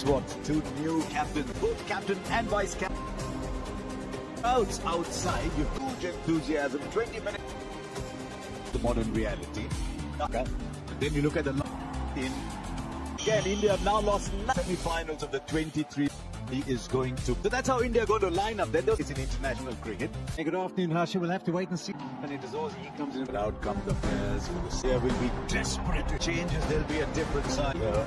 What? Two new captains, both captain and vice captain. Outside, you huge enthusiasm, 20 minutes. The modern reality. Okay. Then you look at the in. Again, India have now lost semi-finals of the 23. He is going to. So that's how India are going to line up. Then it's in international cricket. Hey, good afternoon, Harsha. We'll have to wait and see. And it is also he comes in. But out come the players. There will be desperate changes. There'll be a different side in India.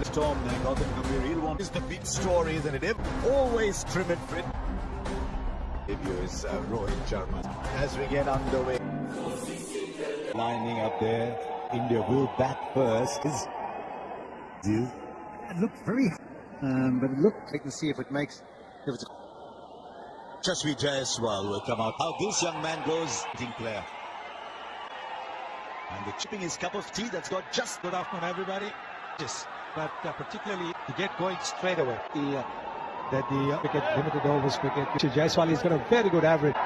The storm there, Gautam Gambhir. He'll want is the big story, isn't it? Always trim and fit. Debut is Rohit Sharma. As we get underway, lining up there, India will bat first. It looked very, but it looked. Wait and see if it makes. If it's. Yashasvi Jaiswal will come out. How this young man goes, team player. And the chipping his cup of tea. That's got just good afternoon, everybody. Yes, but particularly to get going straight away. The cricket, limited overs cricket. Jaiswal has got a very good average.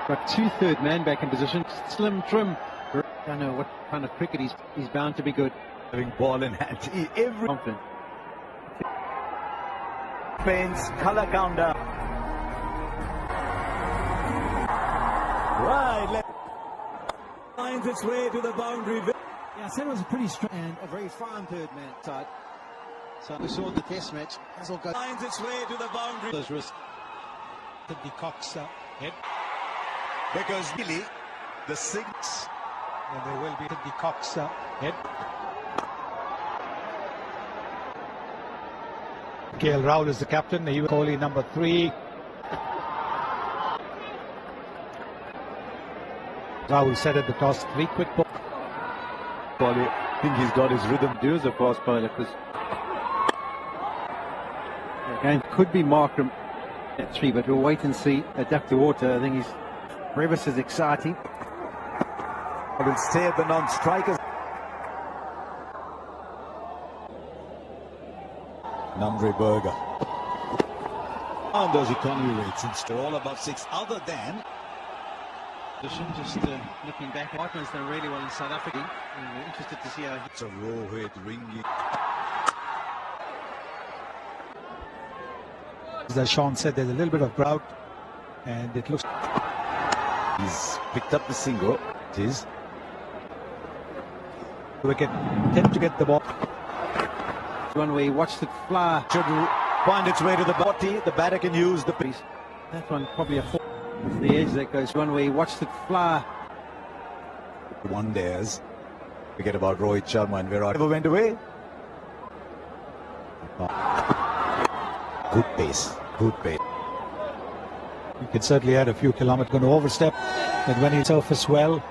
Got 2/3 man back in position. Slim, trim. I don't know what kind of cricket he's bound to be good. Having ball in hand. Every confident. Pains color counter. Right. Finds its way to the boundary. Yeah, I said it was a pretty strong and a very fine third man side. So we saw the test match. Finds its way to the boundary. Those risks. The Cox head. Because really, the six. And there will be the Cox head. KL Rahul is the captain. Kohli number 3. Rahul said at the toss, 3 quick balls. I think he's got his rhythm. Do as a fast bowler because again could be Markram at 3, but we'll wait and see. Duck the water. I think he's Brevis is exciting. I will stay at the non-strikers. Namre Berger. On those economy rates, it's all above 6. Other than just looking back, Hartman's done really well in South Africa. We're interested to see how it's a Rohit Ringy. As Sean said, there's a little bit of drought, and it looks. He's picked up the single. It is. Wicket tend to get the ball. One way, watched it fly. Should find its way to the body. The batter can use the piece. That one probably a 4. The edge that goes one way, watched it fly. One dares. Forget about Rohit Sharma and Virat. Never went away. Good pace. Good pace. He could certainly add a few kilometers. Going to overstep. And when he surfaces well.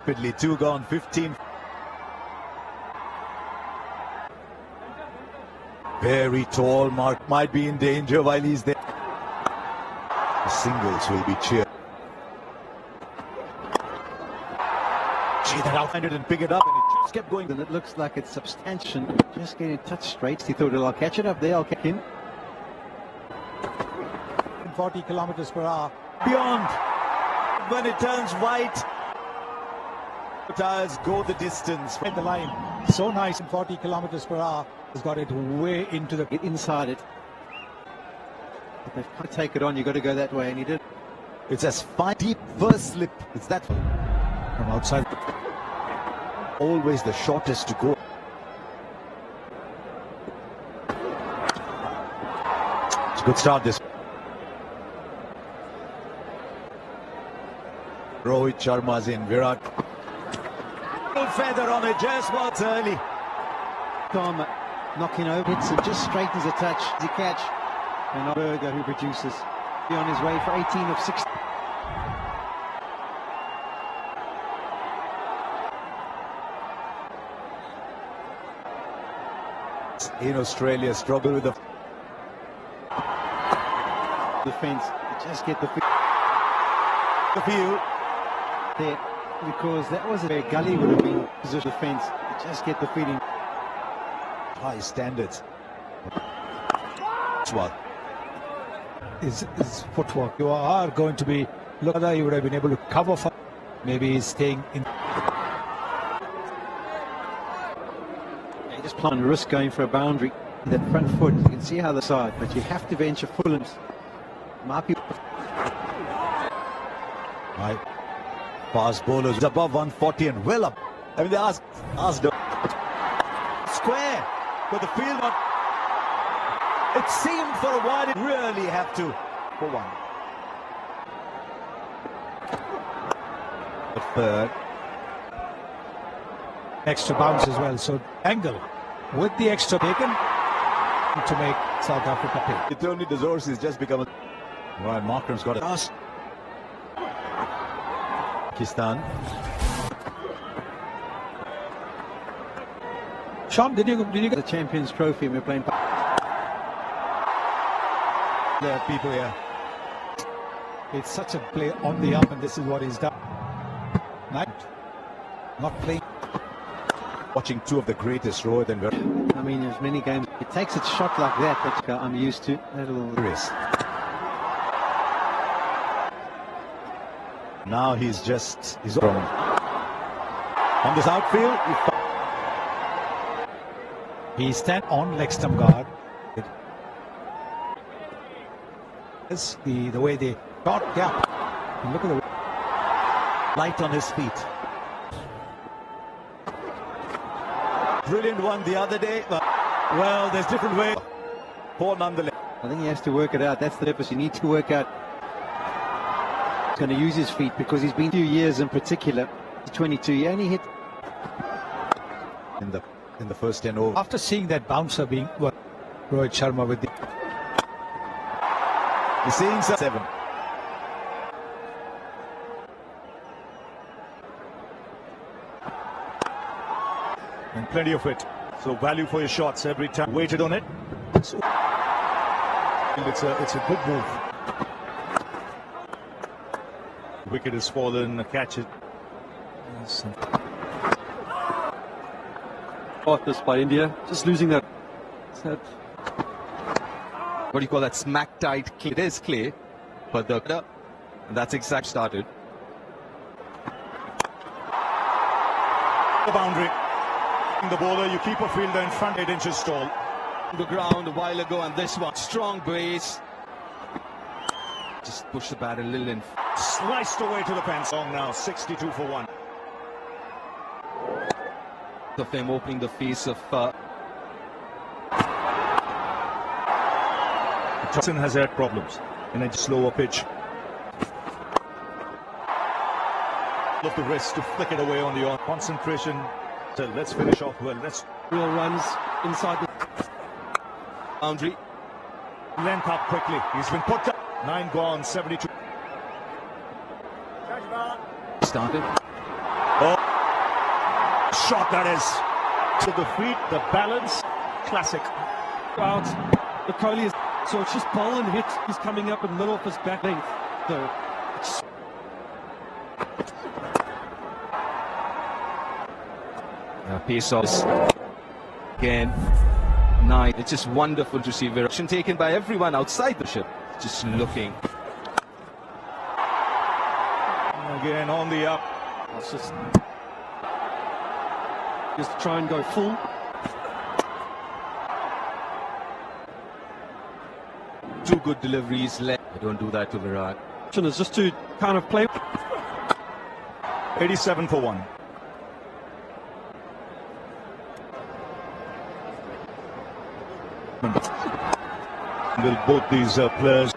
Rapidly, 2 gone, 15. Very tall mark. Might be in danger while he's there. The singles will be cheered. Gee, that outhanded and pick it up, and it just kept going. And it looks like it's substantial. Just getting touch straight. He thought, I'll catch it up there. I'll kick in. 40 kilometers per hour. Beyond. When it turns white, the tires go the distance. At the line. So nice in 40 kilometers per hour. He's got it way into the. Get inside it. But they've got to take it on. You've got to go that way, and he did. It's as fine, deep first slip. It's that from outside. Always the shortest to go. It's a good start this. Rohit Sharma's in. Virat. Feather on it. Jaiswal's early. Tom knocking over. Hits and just straightens a touch. The catch. And Berger who produces. Be on his way for 18 of 16. In Australia, struggle with the defense. Just get the field there, because that was a gully would have been position defense. Just get the feeling. High standards. That's what is footwork. You are going to be. Look at that. You would have been able to cover for. Maybe he's staying in. He just plan, risk going for a boundary. That front foot, you can see how the side, but you have to venture full and might be. Right. Fast bowlers above 140 and well up. I mean, they asked square, but the field not. It seemed for a while it really have to for one. The third. Extra bounce as well. So Angle with the extra taken to make South Africa pay. It only deserves is just become a. Right, Markram's got a pass. Pakistan. Sean, did you get The Champions Trophy, and we're playing. there are people here? It's such a play on the up, and this is what he's done. Not playing. Watching two of the greatest, Rohit and Virat. I mean, there's many games. It takes its shot like that, but I'm used to that little. Now he's from on this outfield. He stand on leg stump guard. It's the way they got gap. And look at the Light on his feet. Brilliant one the other day. Well, there's different ways. Poor nonetheless. I think he has to work it out. That's the purpose. You need to work out. He's going to use his feet because he's been a few years in particular. 22. He only hit in the first 10 overs. after seeing that bouncer being Rohit Sharma with the He's seeing 7. And plenty of it. So value for your shots every time. Waited on it. So it's a good move. Wicket has fallen. Catch it. Caught this by India, just losing that. What do you call that? Smack tight. It is clay, but that's exact started. The boundary. The bowler, you keep a fielder in front, 8 inches tall. The ground a while ago, and this one strong base. Just push the bat a little in. Sliced away to the fence. Long now, 62 for 1. Of him opening the face of Johnson has had problems in a slower pitch. Of the wrist to flick it away on the concentration. So let's finish off well. Let's Real runs inside the boundary. length up quickly. He's been put down. 9 gone, 72. Started. Oh, shot that is. To the feet, the balance. Classic. out. The Kohli is so it's just ball and hit. He's coming up in the middle of his back length. So it's Pace offs again. Nine. It's just wonderful to see direction taken by everyone outside the ship. Just looking. Again on the up. it's just try and go full. Two good deliveries left. I don't do that to Virat. Is just to kind of play. 87 for 1. Will both these players.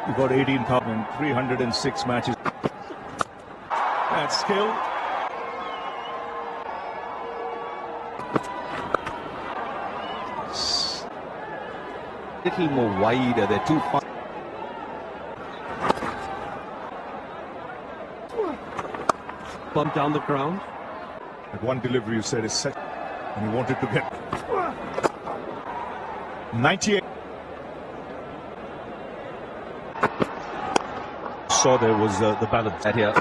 You've got 18,306 matches. That's skill. Little more wider. They're too far. Bump down the ground. At one delivery you said is set, and you wanted to get 98. Saw there was the balance. That here.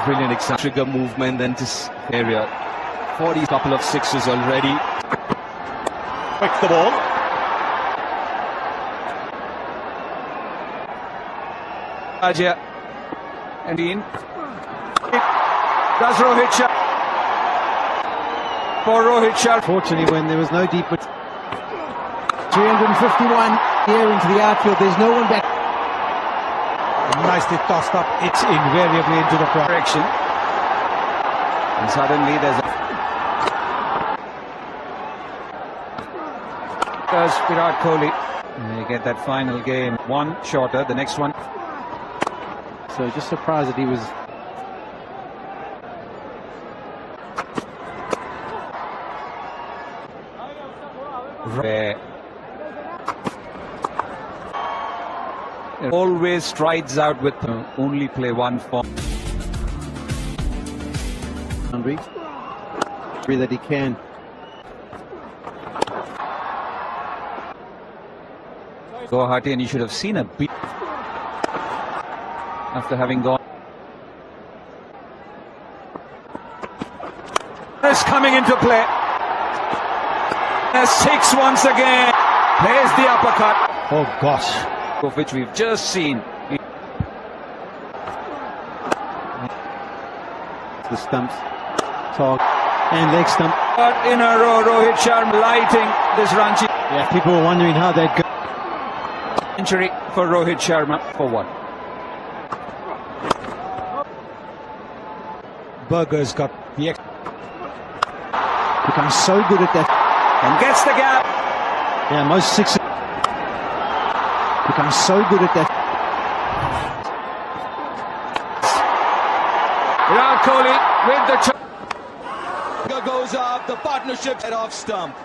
Brilliant example. Trigger movement, then this area. 40 couple of sixes already. Quick the ball. Ajay. And in. Does Rohit Sharma. for Rohit Sharma. Fortunately, when there was no deep... 351 here into the outfield. There's no one back. Nicely tossed up. It's invariably into the Direction. And suddenly there's a... Does Virat Kohli. They get that final game. One shorter, the next one. So just surprised that he was... Always strides out with only play one form. Hungry. That he can. Guwahati, and you should have seen a beat after having gone. Is coming into play. Six once again. There's the uppercut. Oh gosh. Of which we've just seen. The stumps. Talk. And leg stump. But in a row, Rohit Sharma lighting this Ranchi. Yeah, people were wondering how they'd go. Century for Rohit Sharma for one. Berger's got the... Becomes so good at that. And gets the gap. Yeah, most sixes. Becomes so good at that. Virat Kohli with the... Goes up, the partnership head off stump.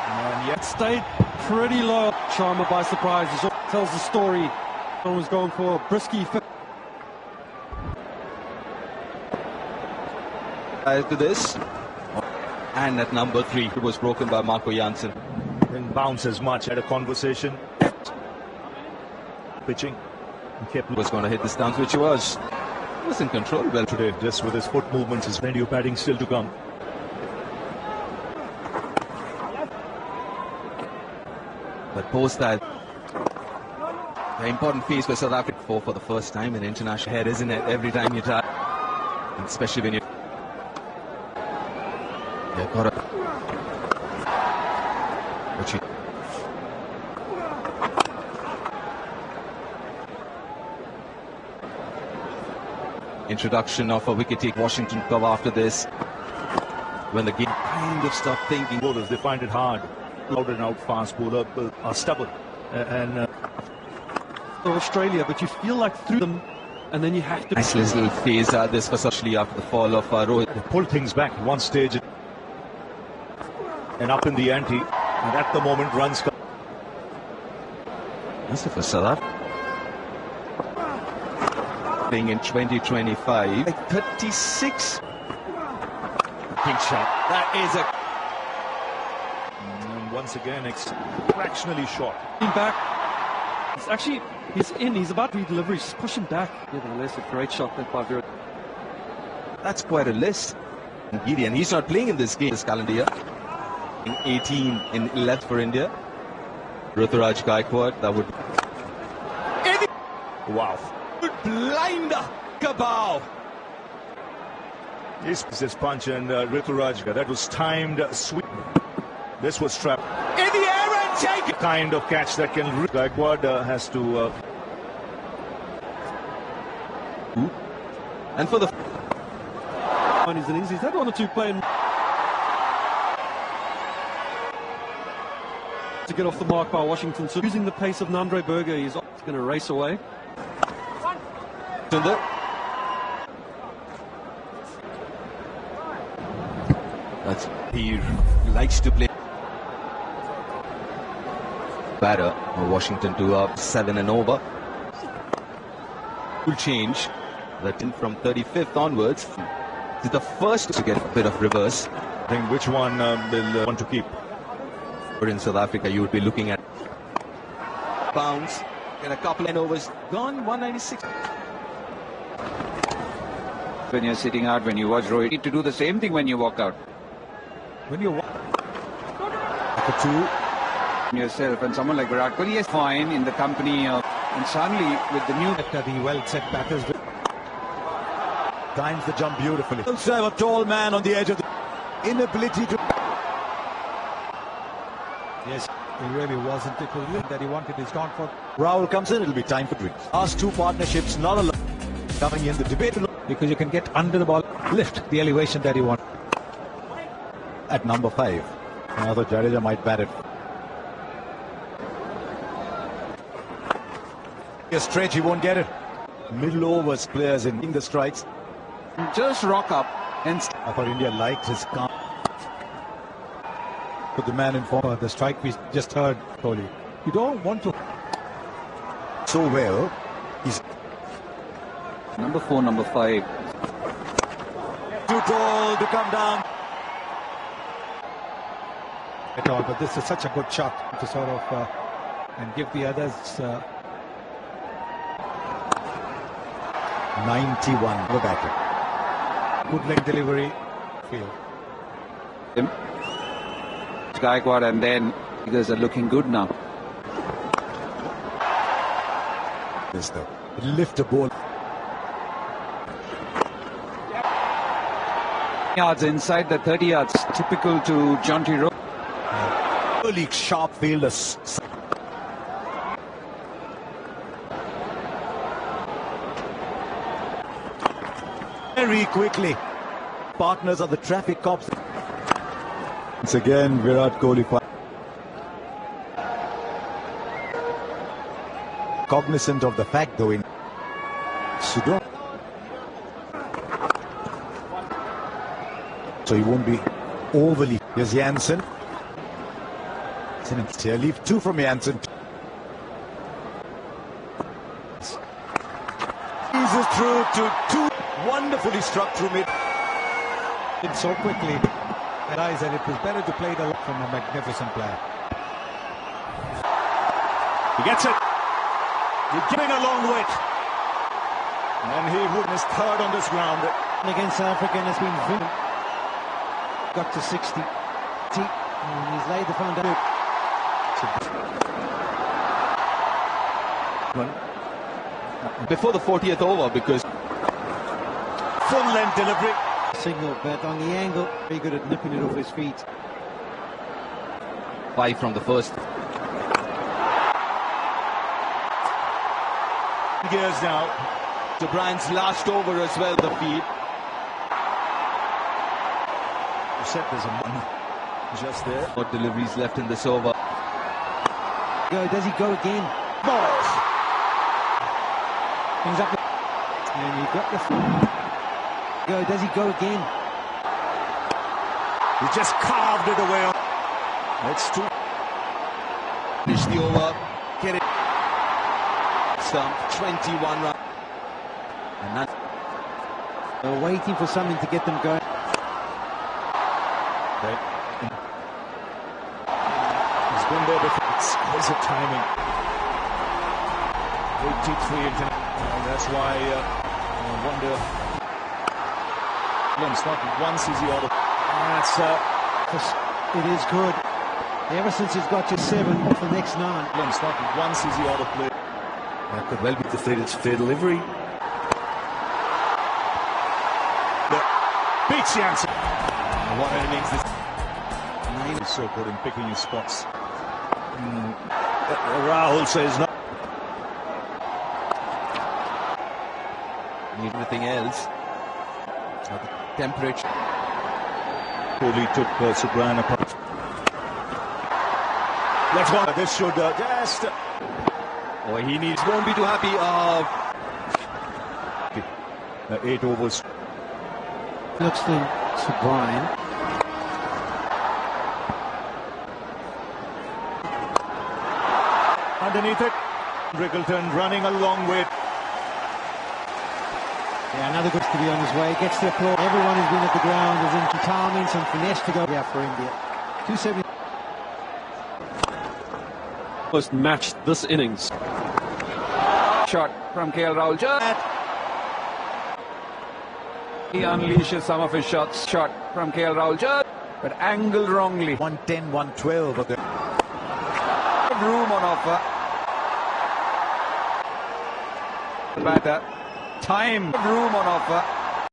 And yet stayed pretty low. Sharma by surprise. He tells the story. Someone was going for a brisky fit. To this. And at number 3, it was broken by Marco Jansen. Didn't bounce as much. Had a conversation. Pitching. Kept Was going to hit the stumps, which he was. He was in control well today. Just with his foot movements, his plenty of batting still to come. But post that, the important phase for South Africa for the first time in international head, isn't it? Every time you try, especially when you got a which you introduction of a wicket take. Washington come after this when the game kind of stopped thinking. Bowlers, they find it hard. Out and out fast bowler are stubborn and Australia, but you feel like through them, and then you have to. Nice little phase this, especially after the fall of Rohit. they pull things back at one stage and up in the ante, and at the moment runs come. This is for South Africa. Being in 2025, like 36. Big shot. That is a. And once again, it's fractionally short. Back. It's actually, he's in. He's about to redeliver. He's just pushing back. Nevertheless, a great shot there by Virat. That's quite a list. And he's not playing in this game this calendar year. In 18 in 11th for India. Ruturaj Gaikwad, that would. Wow. Blinder, Kabau. This punch and Ruturaj, that was timed sweep. This was trapped. In the air and take it. Kind of catch that can. Gaikwad has to. And for the. On his innings, he's had 1 or 2 playing to get off the mark by Washington. So using the pace of Nandre Berger, he's going to race away. He likes to play batter. Washington 2 up, 7 and over. Will change that from 35th onwards. This is the first to get a bit of reverse. I think which one will want to keep. But in South Africa, you would be looking at bounce and a couple of overs gone. 196. When you're sitting out, when you watch Rohit, you need to do the same thing when you walk out. When you For 2 yourself, and someone like Virat Kohli is fine in the company of, and suddenly with the new the well set batters. Times the jump beautifully. Also have a tall man on the edge of the inability to... Yes, he really wasn't. It was that he wanted. He's gone for. Rahul comes in, it'll be time for drinks. Last two partnerships, not alone. Coming in the debate. Because you can get under the ball, lift the elevation that you want. At number 5. I thought Jadeja might bat it. A stretch, he won't get it. Middle overs players in the strikes. Just rock up and... I thought India liked his calm. Put the man in form. The strike we just heard, Kohli. You don't want to. So well. He's Number 4, number 5. too tall to come down. At all, but this is such a good shot to sort of and give the others 91 the batter. good leg delivery. Field. Him. Gaikwad, and then figures are looking good now. This though. Lift a ball. Yards inside the 30 yards, typical to Jonty Rowe. Early sharp fielder. Very quickly. Partners are the traffic cops. Once again, Virat Kohli. Cognizant of the fact, though, in Sudan. So he won't be overly. Here's Jansen. Here, leave 2 from Jansen. Eases through to 2. Wonderfully struck through mid. So quickly, realized that it was better to play the from a magnificent player. He gets it. You're giving a long wait. And he would miss third on this ground. Against Africa, and has been got to 60. And he's laid the foundation. Before the 40th over, because Full length delivery. Signal, but on the angle, very good at nipping it off his feet. 5 from the first. Gears now. De Bruyne's last over as well, the feed. You said there's a man just there. What deliveries left in this over? Does he go again? Balls. Comes up and you got the does he go again? He just carved it away. That's 2. Finish the over. Get it. Stump. 21 runs. And that's They're waiting for something to get them going. He's been there before. Exquisite timing. 83 into. And that's why I wonder. It's not once is he out of. That's It is good. Ever since he's got to 7 for the next 9. It's not once is he out of play. that could well be the fair delivery. Beats Jansen. What an innings this. Name is so good in picking his spots. Rahul says no. Everything else. The temperature. Kohli took Subran apart. Let's go. This should just. Oh, he won't be too happy. 8 overs. Looks to Brian. Underneath it. Riggleton running a long way. Yeah, another good to be on his way. Gets the applause. Everyone who's been at the ground is in retirement and finesse to go for India. 270. Almost matched this innings. Shot from KL Rahul. He unleashes some of his shots. Shot from KL Rahul. But angled wrongly. 110, 112 of the. Room on offer. Batter. Time. Room on offer.